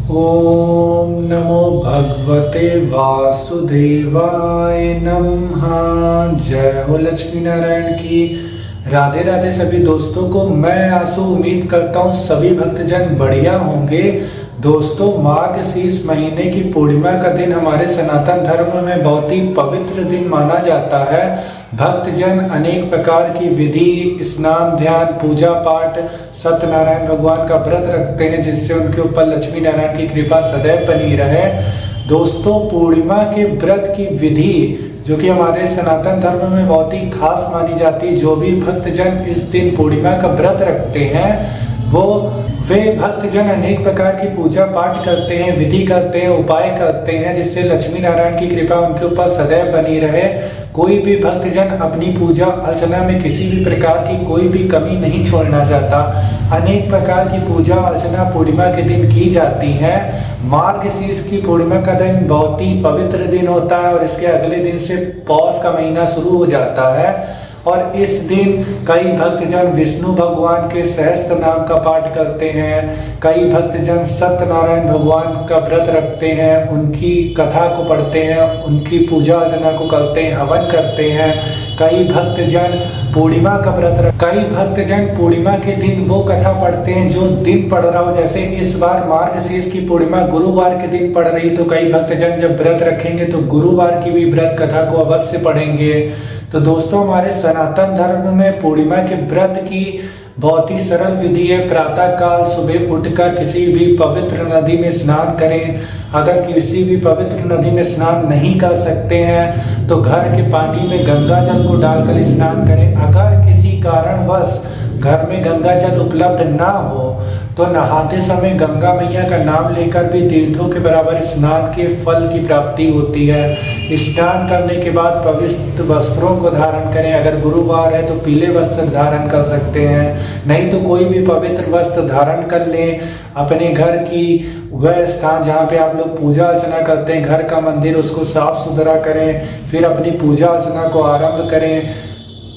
ओम नमो भगवते वासुदेवाय नमः। जय हो लक्ष्मी नारायण की। राधे राधे सभी दोस्तों को। मैं आंसू उम्मीद करता हूँ सभी भक्तजन बढ़िया होंगे। दोस्तों, मार्गशीर्ष महीने की पूर्णिमा का दिन हमारे सनातन धर्म में बहुत ही पवित्र दिन माना जाता है। भक्तजन अनेक प्रकार की विधि, स्नान, ध्यान, पूजा पाठ, सत्यनारायण भगवान का व्रत रखते हैं, जिससे उनके ऊपर लक्ष्मी नारायण की कृपा सदैव बनी रहे। दोस्तों, पूर्णिमा के व्रत की विधि जो कि हमारे सनातन धर्म में बहुत ही खास मानी जाती है। जो भी भक्तजन इस दिन पूर्णिमा का व्रत रखते हैं वे भक्तजन अनेक प्रकार की पूजा पाठ करते हैं, विधि करते हैं, उपाय करते हैं, जिससे लक्ष्मी नारायण की कृपा उनके ऊपर सदैव बनी रहे। कोई भी भक्तजन अपनी पूजा अर्चना में किसी भी प्रकार की कोई भी कमी नहीं छोड़ना चाहता। अनेक प्रकार की पूजा अर्चना पूर्णिमा के दिन की जाती है। मार्गशीर्ष की पूर्णिमा का दिन बहुत ही पवित्र दिन होता है और इसके अगले दिन से पौष का महीना शुरू हो जाता है। और इस दिन कई भक्तजन विष्णु भगवान के सहस्त्र नाम का पाठ करते हैं। कई भक्तजन सत्यनारायण भगवान का व्रत रखते हैं, उनकी कथा को पढ़ते हैं, उनकी पूजा अर्चना को करते हैं, हवन करते हैं। कई भक्तजन पूर्णिमा का कई भक्तजन पूर्णिमा के दिन वो कथा पढ़ते हैं जो दिन पड़ रहा हो। जैसे इस बार मार्गशीर्ष की पूर्णिमा गुरुवार के दिन पड़ रही, तो कई भक्तजन जब व्रत रखेंगे तो गुरुवार की भी व्रत कथा को अवश्य पढ़ेंगे। तो दोस्तों, हमारे सनातन धर्म में पूर्णिमा के व्रत की बहुत ही सरल विधि है। प्रातः काल सुबह उठकर किसी भी पवित्र नदी में स्नान करें। अगर किसी भी पवित्र नदी में स्नान नहीं कर सकते हैं तो घर के पानी में गंगा जल को डालकर स्नान करें। अगर किसी कारणवश घर में गंगा जल उपलब्ध ना हो तो नहाते समय गंगा मैया का नाम लेकर भी तीर्थों के बराबर स्नान के फल की प्राप्ति होती है। स्नान करने के बाद पवित्र वस्त्रों को धारण करें। अगर गुरुवार है तो पीले वस्त्र धारण कर सकते हैं, नहीं तो कोई भी पवित्र वस्त्र धारण कर लें। अपने घर की वह स्थान जहाँ पे आप लोग पूजा अर्चना करते हैं, घर का मंदिर, उसको साफ सुथरा करें। फिर अपनी पूजा अर्चना को आरंभ करें।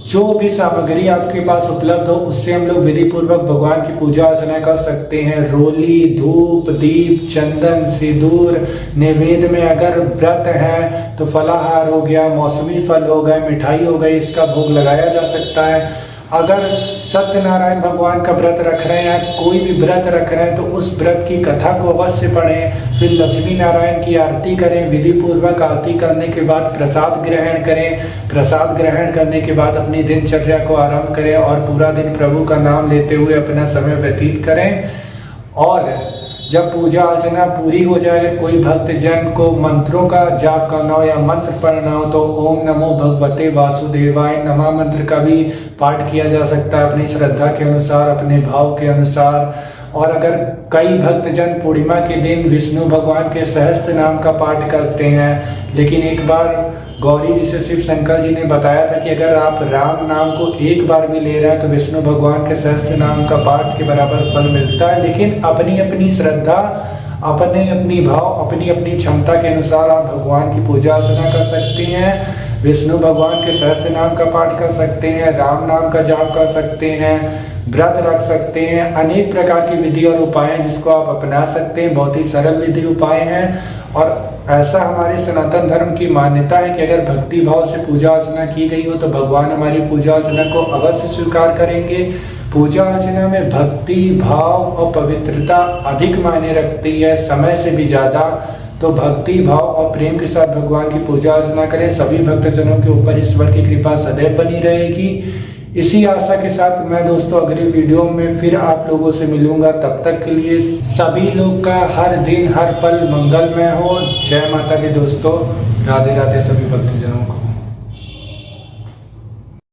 जो भी सामग्री आपके पास उपलब्ध हो उससे हम लोग विधि पूर्वक भगवान की पूजा अर्चना कर सकते हैं। रोली, धूप, दीप, चंदन, सिंदूर, नैवेद्य में अगर व्रत है तो फलाहार हो गया, मौसमी फल हो गए, मिठाई हो गई, इसका भोग लगाया जा सकता है। अगर सत्यनारायण भगवान का व्रत रख रहे हैं, कोई भी व्रत रख रहे हैं, तो उस व्रत की कथा को अवश्य पढ़ें। फिर लक्ष्मी नारायण की आरती करें। विधि पूर्वक आरती करने के बाद प्रसाद ग्रहण करें। प्रसाद ग्रहण करने के बाद अपनी दिनचर्या को आरंभ करें और पूरा दिन प्रभु का नाम लेते हुए अपना समय व्यतीत करें। और जब पूजा अर्चना पूरी हो जाए, कोई भक्तजन को मंत्रों का जाप करना हो या मंत्र पढ़ना हो तो ओम नमो भगवते वासुदेवाय नमः मंत्र का भी पाठ किया जा सकता है अपनी श्रद्धा के अनुसार, अपने भाव के अनुसार। और अगर कई भक्तजन पूर्णिमा के दिन विष्णु भगवान के सहस्त्र नाम का पाठ करते हैं, लेकिन एक बार गौरी जी से शिव शंकर जी ने बताया था कि अगर आप राम नाम को एक बार भी ले रहे हैं तो विष्णु भगवान के सहस्त्र नाम का पाठ के बराबर फल मिलता है। लेकिन अपनी अपनी श्रद्धा, अपने अपनी भाव, अपनी अपनी क्षमता के अनुसार आप भगवान की पूजा अर्चना कर सकते हैं। विष्णु भगवान के सहस्त्र नाम का पाठ कर सकते हैं, राम नाम का जाप कर सकते हैं, व्रत रख सकते हैं। अनेक प्रकार की विधि और उपाय हैं जिसको आप अपना सकते हैं। बहुत ही सरल विधि उपाय हैं और ऐसा हमारे सनातन धर्म की मान्यता है कि अगर भक्ति भाव से पूजा अर्चना की गई हो तो भगवान हमारी पूजा अर्चना को अवश्य स्वीकार करेंगे। पूजा अर्चना में भक्ति भाव और पवित्रता अधिक मायने रखती है, समय से भी ज्यादा। तो भक्ति भाव और प्रेम के साथ भगवान की पूजा अर्चना करें। सभी भक्तजनों के ऊपर ईश्वर की कृपा सदैव बनी रहेगी। इसी आशा के साथ मैं दोस्तों अगली वीडियो में फिर आप लोगों से मिलूंगा। तब तक के लिए सभी लोग का हर दिन हर पल मंगलमय हो। जय माता दी दोस्तों। राधे राधे सभी भक्तजनों को।